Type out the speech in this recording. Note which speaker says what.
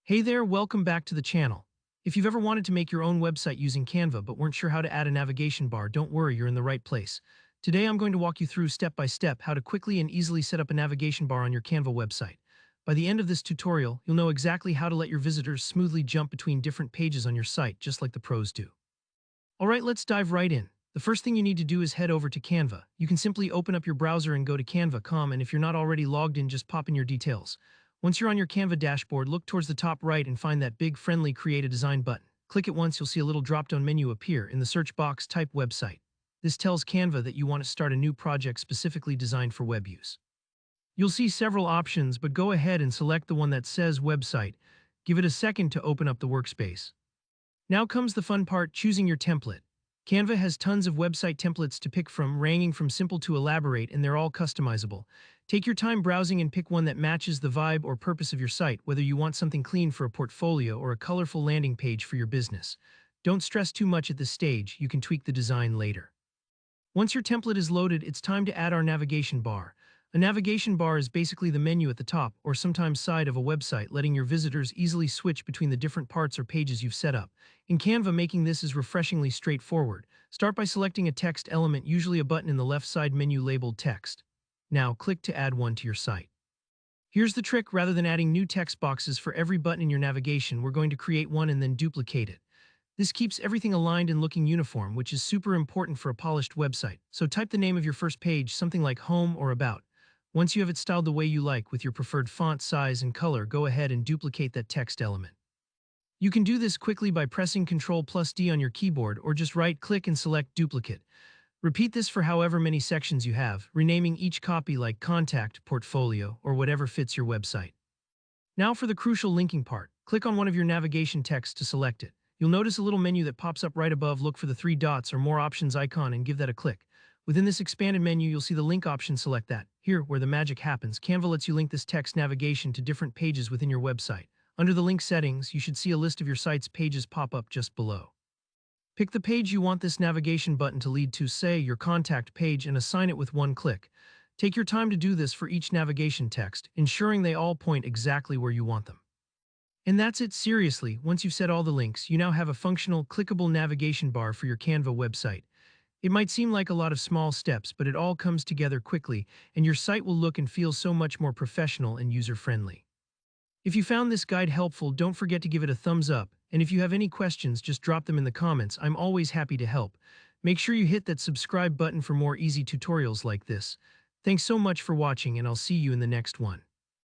Speaker 1: Hey there, welcome back to the channel. If you've ever wanted to make your own website using Canva but weren't sure how to add a navigation bar, don't worry, you're in the right place. Today I'm going to walk you through step by step how to quickly and easily set up a navigation bar on your Canva website. By the end of this tutorial, you'll know exactly how to let your visitors smoothly jump between different pages on your site, just like the pros do. Alright, let's dive right in. The first thing you need to do is head over to Canva. You can simply open up your browser and go to canva.com, and if you're not already logged in, just pop in your details. Once you're on your Canva dashboard, look towards the top right and find that big friendly Create a Design button. Click it once, you'll see a little drop-down menu appear. In the search box, type website. This tells Canva that you want to start a new project specifically designed for web use. You'll see several options, but go ahead and select the one that says website. Give it a second to open up the workspace. Now comes the fun part, choosing your template. Canva has tons of website templates to pick from, ranging from simple to elaborate, and they're all customizable. Take your time browsing and pick one that matches the vibe or purpose of your site, whether you want something clean for a portfolio or a colorful landing page for your business. Don't stress too much at this stage, you can tweak the design later. Once your template is loaded, it's time to add our navigation bar. A navigation bar is basically the menu at the top or sometimes side of a website, letting your visitors easily switch between the different parts or pages you've set up. In Canva, making this is refreshingly straightforward. Start by selecting a text element, usually a button in the left side menu labeled text. Now click to add one to your site. Here's the trick, rather than adding new text boxes for every button in your navigation, we're going to create one and then duplicate it. This keeps everything aligned and looking uniform, which is super important for a polished website. So type the name of your first page, something like Home or About. Once you have it styled the way you like with your preferred font size and color, go ahead and duplicate that text element. You can do this quickly by pressing Ctrl+D on your keyboard or just right-click and select Duplicate. Repeat this for however many sections you have, renaming each copy like Contact, Portfolio, or whatever fits your website. Now for the crucial linking part. Click on one of your navigation texts to select it. You'll notice a little menu that pops up right above. Look for the three dots or more options icon and give that a click. Within this expanded menu, you'll see the link option. Select that. Here, where the magic happens, Canva lets you link this text navigation to different pages within your website. Under the link settings, you should see a list of your site's pages pop up just below. Pick the page you want this navigation button to lead to, say, your contact page, and assign it with one click. Take your time to do this for each navigation text, ensuring they all point exactly where you want them. And that's it. Seriously, once you've set all the links, you now have a functional, clickable navigation bar for your Canva website. It might seem like a lot of small steps, but it all comes together quickly, and your site will look and feel so much more professional and user-friendly. If you found this guide helpful, don't forget to give it a thumbs up, and if you have any questions, just drop them in the comments. I'm always happy to help. Make sure you hit that subscribe button for more easy tutorials like this. Thanks so much for watching, and I'll see you in the next one.